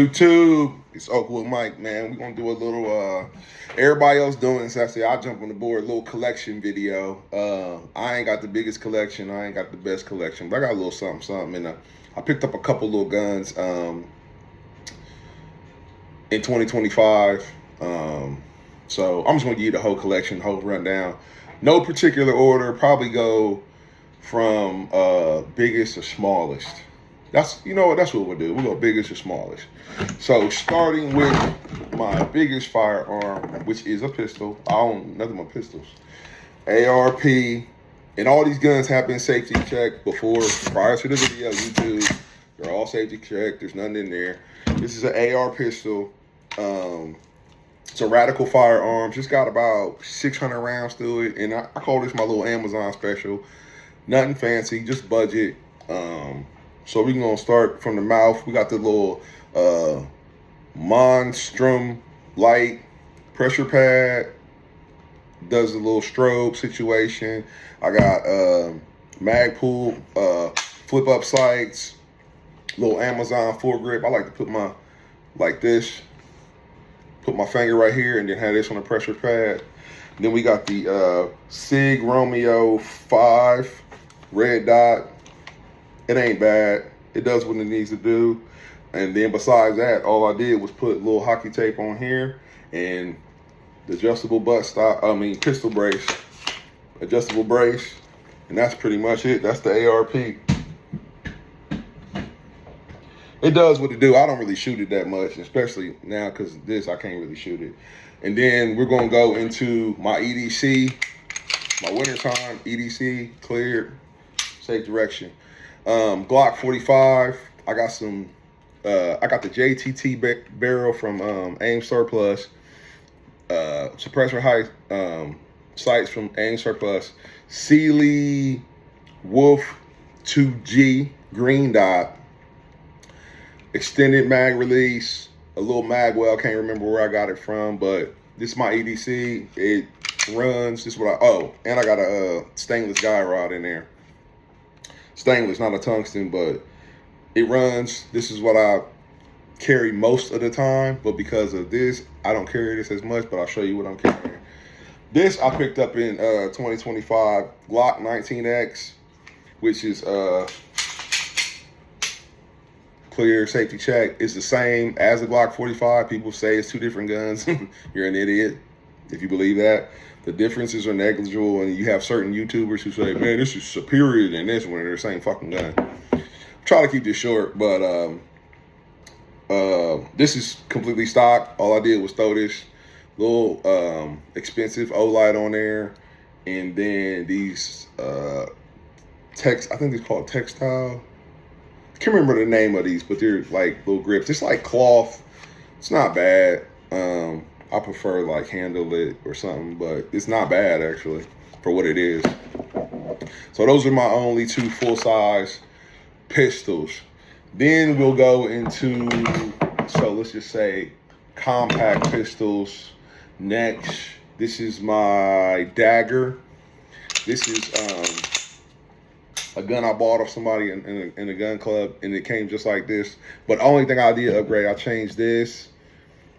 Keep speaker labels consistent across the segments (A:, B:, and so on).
A: YouTube, it's Oakwood Mike, man. We're gonna do a little everybody else doing this. I say I jump on the board, a little collection video. I ain't got the biggest collection, I ain't got the best collection, but I got a little something. And I picked up a couple little guns in 2025. So I'm just gonna give you the whole collection, the whole rundown. No particular order, probably go from biggest to smallest. That's that's what we'll do. We'll go biggest to smallest. So starting with my biggest firearm, which is a pistol. I own nothing but pistols. ARP, and all these guns have been safety checked prior to the video. YouTube, they're all safety checked. There's nothing in there. This is an AR pistol. It's a Radical Firearms. It's got about 600 rounds to it, and I call this my little Amazon special. Nothing fancy, just budget. So we're gonna start from the mouth. We got the little Monstrum light pressure pad. Does a little strobe situation. I got Magpul flip up sights. Little Amazon foregrip. I like to put my like this. Put my finger right here and then have this on the pressure pad. Then we got the Sig Romeo 5 red dot. It ain't bad. It does what it needs to do. And then besides that, all I did was put a little hockey tape on here and the adjustable pistol brace, adjustable brace. And that's pretty much it. That's the ARP. It does what it do. I don't really shoot it that much, especially now because this, I can't really shoot it. And then we're going to go into my EDC, my wintertime EDC, cleared, safe direction. Glock 45. I got some, I got the JTT barrel from AIM Surplus. Suppressor height sights from AIM Surplus. Sealy Wolf 2G green dot. Extended mag release, a little mag well, can't remember where I got it from, but this is my EDC. It runs, this is what and I got a stainless guy rod in there. Stainless, not a tungsten, but it runs. This is what I carry most of the time, but because of this, I don't carry this as much, but I'll show you what I'm carrying. This I picked up in 2025 Glock 19X, which is clear, safety check. It's the same as the Glock 45. People say it's two different guns. You're an idiot if you believe that. The differences are negligible, and you have certain YouTubers who say, man, this is superior than this one. They're the same fucking gun. Try to keep this short, but this is completely stock. All I did was throw this little expensive O-light on there, and then these I think it's called textile. I can't remember the name of these, but they're like little grips. It's like cloth. It's not bad. I prefer like handle it or something, but it's not bad actually for what it is. So those are my only two full-size pistols. Then we'll go into, so let's just say compact pistols next. This is my Dagger. This is a gun I bought off somebody in a gun club, and it came just like this. But the only thing I did upgrade, I changed this,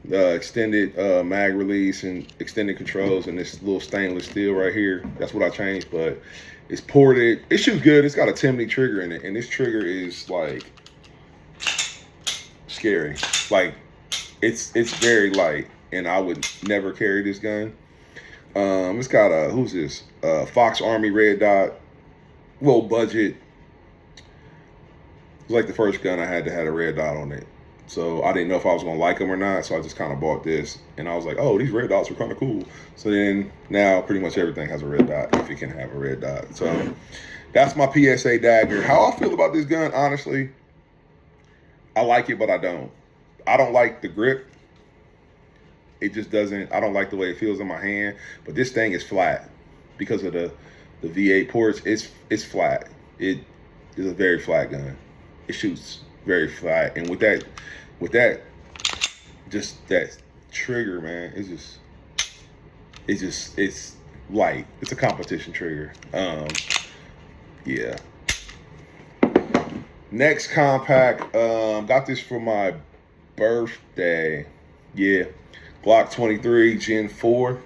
A: the extended mag release and extended controls, and this little stainless steel right here. That's what I changed, but it's ported. It shoots good. It's got a Timney trigger in it, and this trigger is like scary. Like it's very light, and I would never carry this gun. It's got a, who's this? Fox Army red dot. Low budget. It's like the first gun I had that had a red dot on it. So I didn't know if I was gonna like them or not. So I just kind of bought this, and I was like, oh, these red dots are kind of cool. So then now pretty much everything has a red dot if it can have a red dot. So that's my PSA Dagger. How I feel about this gun, honestly, I like it, but I don't. I don't like the grip. It just doesn't, I don't like the way it feels in my hand. But this thing is flat because of the V8 ports. It's flat. It is a very flat gun. It shoots very flat, and with that, just that trigger, man, it's light. It's a competition trigger. Yeah. Next compact, got this for my birthday. Yeah, Glock 23 Gen 4,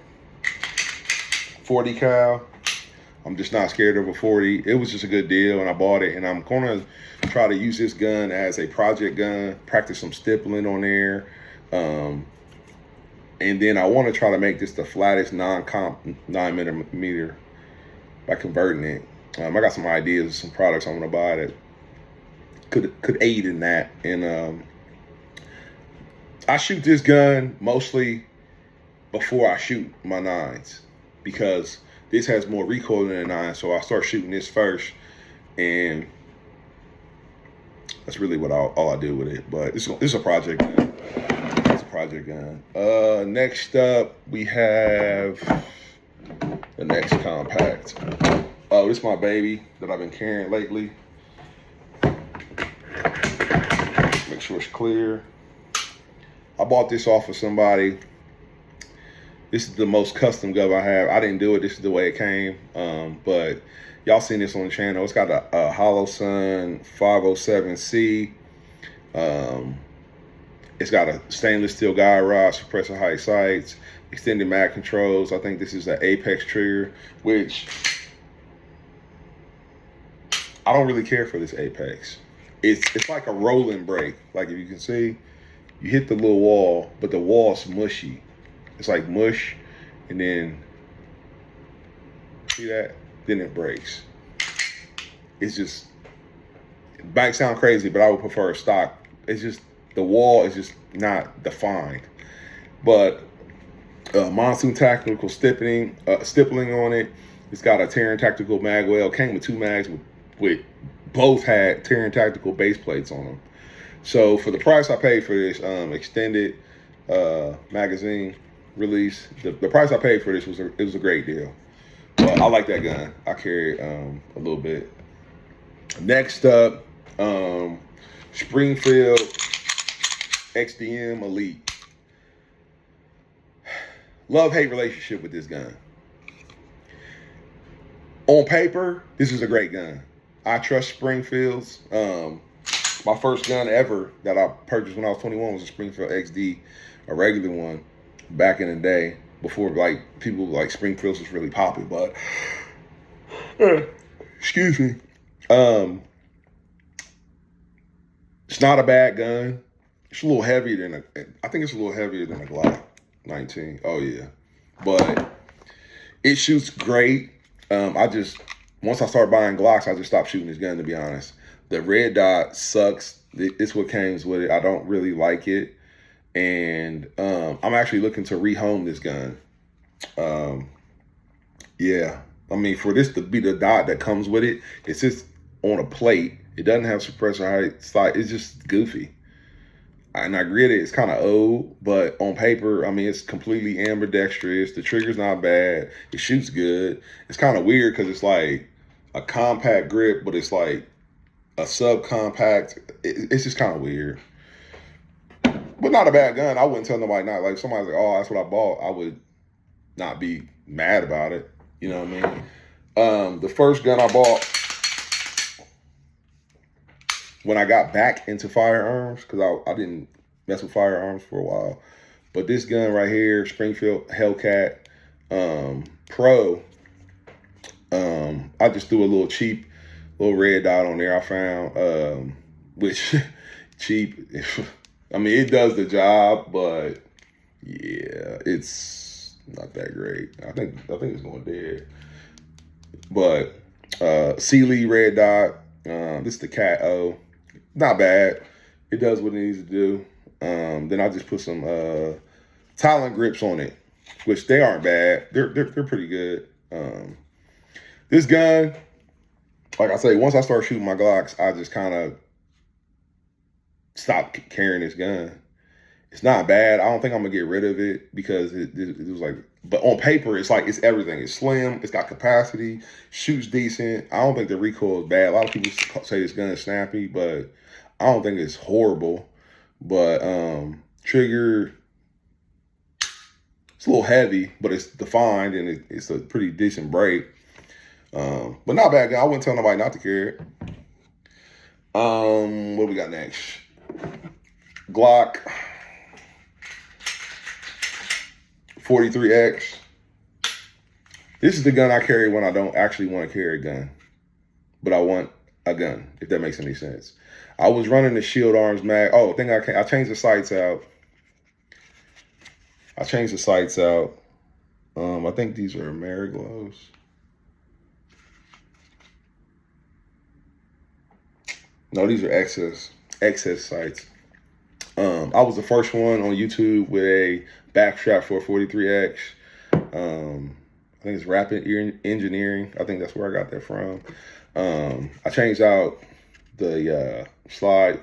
A: 40 cal. I'm just not scared of a 40. It was just a good deal, and I bought it. And I'm gonna try to use this gun as a project gun, practice some stippling on there. And then I want to try to make this the flattest non-comp 9mm by converting it. I got some ideas, some products I want to buy that could aid in that. And I shoot this gun mostly before I shoot my 9s because this has more recoil than a 9. So I start shooting this first, and that's really what all I do with it. But it's a project gun. It's a project gun. Next up, we have the next compact. Oh, this is my baby that I've been carrying lately. Make sure it's clear. I bought this off of somebody. This is the most custom gun I have. I didn't do it. This is the way it came. But y'all seen this on the channel. It's got a Holosun 507C. It's got a stainless steel guide rod, suppressor height sights, extended mag controls. I think this is an Apex trigger, which I don't really care for this Apex. It's like a rolling brake. Like if you can see, you hit the little wall, but the wall's mushy. It's like mush, and then, see that? Then it breaks. It's just, it might sound crazy, but I would prefer a stock. It's just, the wall is just not defined. But Monsoon Tactical stippling on it. It's got a Taran Tactical mag well. Came with 2 mags with both had Taran Tactical base plates on them. So for the price I paid for this extended magazine release, the price I paid for this was a great deal. But I like that gun. I carry it a little bit. Next up, Springfield XDM Elite. Love-hate relationship with this gun. On paper, this is a great gun. I trust Springfields. My first gun ever that I purchased when I was 21 was a Springfield XD, a regular one, back in the day, before like people like Springfields was really popping. But excuse me, it's not a bad gun. It's a little heavier than I think it's a little heavier than a Glock 19. Oh yeah, but it shoots great. Once I started buying Glocks, I just stopped shooting this gun, to be honest. The red dot sucks. It's what comes with it. I don't really like it. And I'm actually looking to rehome this gun. Yeah. I mean, for this to be the dot that comes with it, it's just on a plate. It doesn't have suppressor height sight. It's just goofy. And I get it. It's kind of old, but on paper, I mean, it's completely ambidextrous. The trigger's not bad. It shoots good. It's kind of weird because it's like a compact grip, but it's like a subcompact. It's just kind of weird. But not a bad gun. I wouldn't tell nobody not. Like, if somebody's like, oh, that's what I bought, I would not be mad about it. You know what I mean? The first gun I bought when I got back into firearms, because I didn't mess with firearms for a while. But this gun right here, Springfield Hellcat Pro, I just threw a little cheap little red dot on there I found, which cheap. I mean, it does the job, but yeah, it's not that great. I think it's going dead. But Sealy red dot. This is the Cat O. Not bad. It does what it needs to do. Then I just put some Talon grips on it, which they aren't bad. They're pretty good. This gun, like I say, once I start shooting my Glocks, I just kind of stopped carrying this gun. It's not bad. I don't think I'm gonna get rid of it because it was like, but on paper, it's like, it's everything. It's slim, it's got capacity, shoots decent. I don't think the recoil is bad. A lot of people say this gun is snappy, but I don't think it's horrible. But trigger, it's a little heavy, but it's defined and it's a pretty decent break. But not bad gun. I wouldn't tell nobody not to carry it. What we got next? Glock 43X. This is the gun I carry when I don't actually want to carry a gun, but I want a gun, if that makes any sense. I was running the Shield Arms mag. Oh, I changed the sights out. I think these are Mariglows. No, these are XS sights. I was the first one on YouTube with a backstrap for a 43X. I think it's Rapid Engineering. I think that's where I got that from. I changed out the slide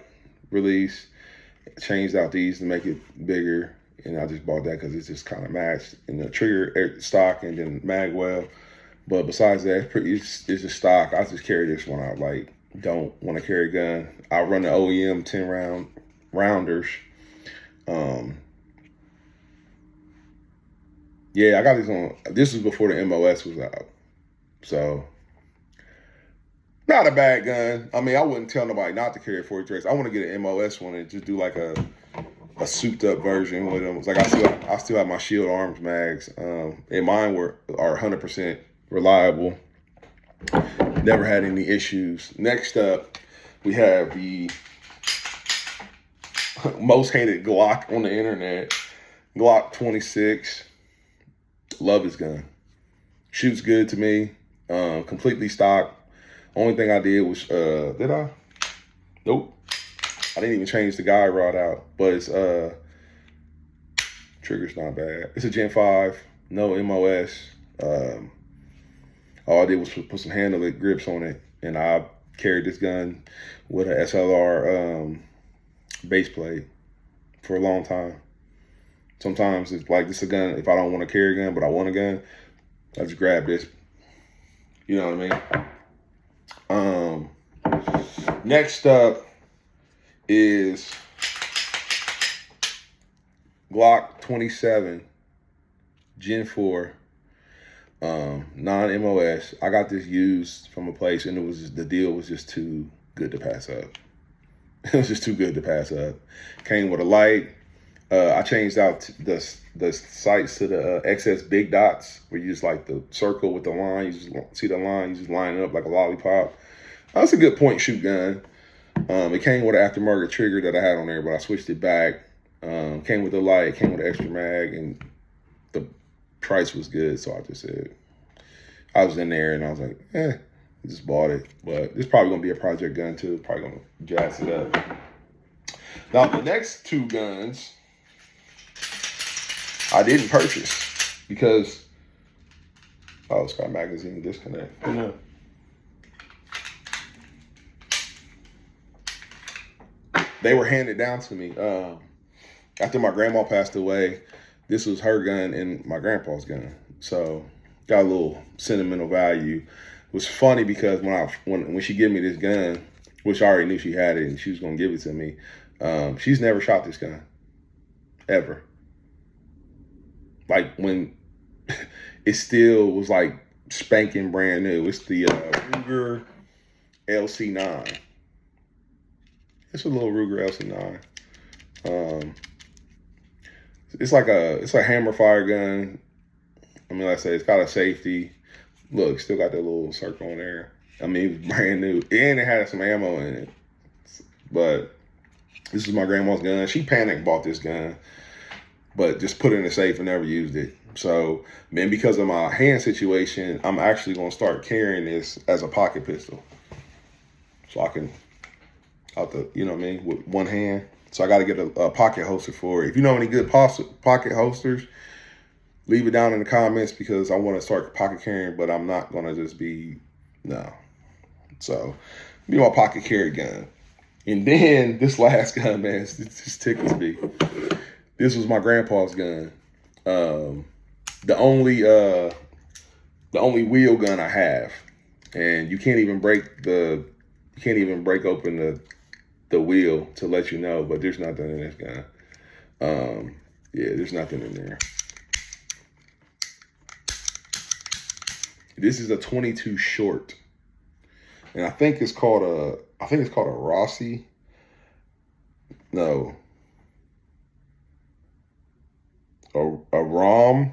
A: release, changed out these to make it bigger, and I just bought that because it's just kind of matched in the trigger stock and then magwell. But besides that, it's just stock. I just carry this one out. Like, don't want to carry a gun. I run the OEM 10 rounders. Yeah, I got these on. This was before the MOS was out, so not a bad gun. I mean, I wouldn't tell nobody not to carry a 43X. I want to get an MOS one and just do like a souped up version with them. It's like I still have my Shield Arms mags, and mine are 100% reliable. Never had any issues. Next up, we have the most hated Glock on the internet, Glock 26. Love this gun. Shoots good to me. Completely stock. Only thing I did was, did I? Nope. I didn't even change the guide rod out, but it's, trigger's not bad. It's a Gen 5, no MOS. All I did was put some handle grips on it, and I carried this gun with an SLR base plate for a long time. Sometimes it's like, this is a gun, if I don't want to carry a gun, but I want a gun, I just grab this. You know what I mean? Next up is Glock 27 Gen 4 non-MOS. I got this used from a place, and the deal was just too good to pass up. It was just too good to pass up. Came with a light. I changed out the sights to the XS big dots, where you just like the circle with the line. You just see the line, you just line it up like a lollipop. That's a good point shoot gun. It came with an aftermarket trigger that I had on there, but I switched it back. Came with the light, came with an extra mag, and the price was good, so I just said, I was in there and I was like, just bought it. But it's probably gonna be a project gun too. Probably gonna jazz it up. Now the next two guns I didn't purchase because, oh, it's got magazine disconnect. No. They were handed down to me. After my grandma passed away, this was her gun and my grandpa's gun. So got a little sentimental value. It was funny because when she gave me this gun, which I already knew she had it and she was gonna give it to me, she's never shot this gun, ever. Like, when it still was like spanking brand new. It's the Ruger LC9. It's a little Ruger LC9. It's a hammer fire gun. I mean, like I say, it's got a safety. Look, still got that little circle on there. I mean, it was brand new, and it had some ammo in it. But this is my grandma's gun. She panicked, bought this gun, but just put it in the safe and never used it. So, man, because of my hand situation, I'm actually going to start carrying this as a pocket pistol. So I can, you know what I mean, with one hand. So I got to get a pocket holster for it. If you know any good pocket holsters, leave it down in the comments, because I want to start pocket carrying, but I'm not going to just be, no. So, be my pocket carry gun. And then this last gun, man, it just tickles me. This was my grandpa's gun. The only wheel gun I have, and you can't even break open the wheel to let you know, but there's nothing in this gun. Yeah, there's nothing in there. This is a 22 short, and I think it's called a Rossi. No, a ROM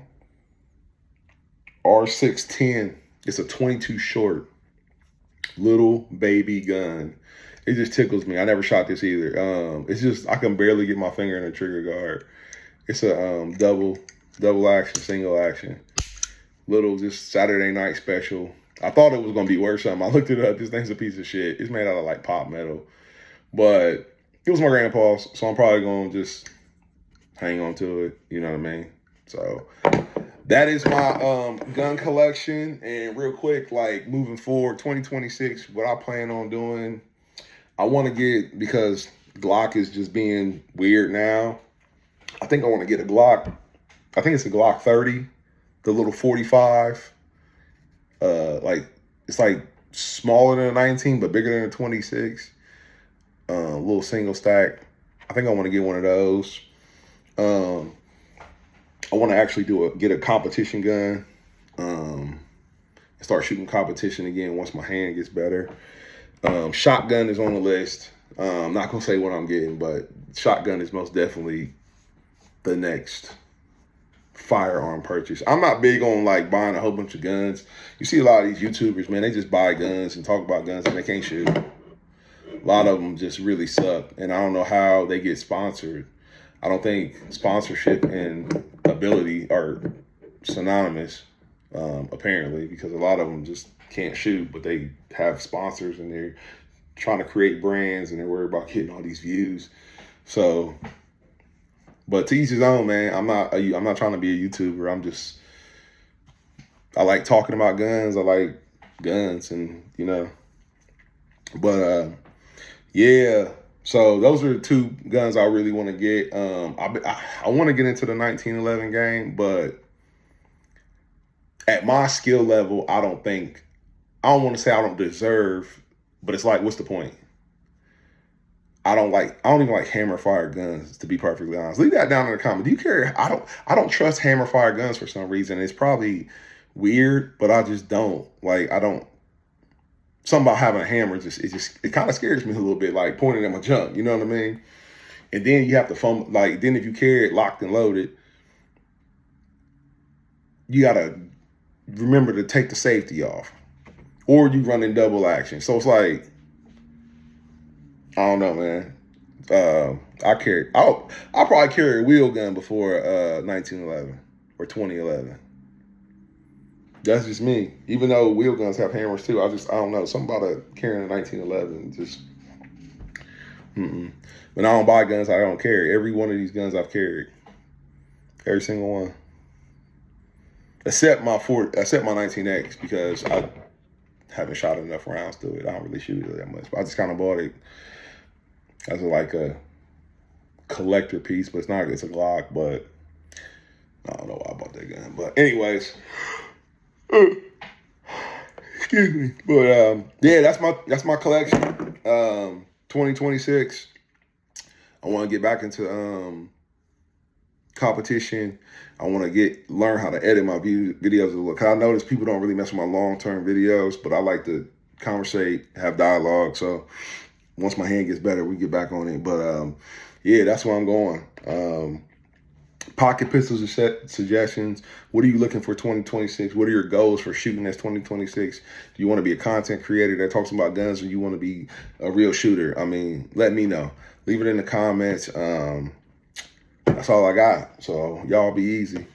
A: R610. It's a 22 short, little baby gun. It just tickles me. I never shot this either. It's just I can barely get my finger in the trigger guard. It's a double action, single action, little just Saturday night special. I thought it was gonna be worth something. I looked it up. This thing's a piece of shit. It's made out of like pop metal, but it was my grandpa's, so I'm probably gonna just hang on to it. You know what I mean? So that is my gun collection. And real quick, like moving forward, 2026, what I plan on doing, I want to get, because Glock is just being weird now, I think I want to get a Glock. I think it's a Glock 30, the little 45. Like it's like smaller than a 19, but bigger than a 26. Little single stack. I think I want to get one of those. I want to actually get a competition gun. And start shooting competition again once my hand gets better. Shotgun is on the list. I'm not gonna say what I'm getting, but shotgun is most definitely the next firearm purchase. I'm not big on like buying a whole bunch of guns. You see a lot of these YouTubers, man, they just buy guns and talk about guns and they can't shoot. A lot of them just really suck, and I don't know how they get sponsored. I don't think sponsorship and ability are synonymous, apparently, because a lot of them just can't shoot, but they have sponsors and they're trying to create brands and they're worried about getting all these views. So, but to each his own, man. I'm not trying to be a YouTuber. I like talking about guns. I like guns, and but yeah. So those are the two guns I really want to get. I want to get into the 1911 game, but at my skill level, I don't want to say I don't deserve, but it's like, what's the point? I don't even like hammer fire guns, to be perfectly honest. Leave that down in the comments. Do you care? I don't trust hammer fire guns for some reason. It's probably weird, but I just don't. Like, something about having a hammer, it kind of scares me a little bit, like pointing at my junk, you know what I mean? And then you have to then if you carry it locked and loaded, you gotta remember to take the safety off, or you run in double action. So it's like, I don't know, man. I'll probably carry a wheel gun before 1911 or 2011. That's just me. Even though wheel guns have hammers too, I don't know. Something about carrying a 1911 just. When I don't buy guns, I don't carry. Every one of these guns I've carried, every single one, except my 19X, because I haven't shot enough rounds to it. I don't really shoot it that much. But I just kind of bought it as like a collector piece, but it's a Glock. But I don't know why I bought that gun. But anyways. Excuse me. But yeah, that's my collection. 2026. I want to get back into competition. I want to learn how to edit my videos. Look, I notice people don't really mess with my long-term videos, but I like to conversate, have dialogue. So once my hand gets better, we get back on it. But yeah, that's where I'm going. Pocket pistols and suggestions. What are you looking for 2026? What are your goals for shooting as 2026? Do you want to be a content creator that talks about guns, or you want to be a real shooter? I mean, let me know. Leave it in the comments. That's all I got. So y'all be easy.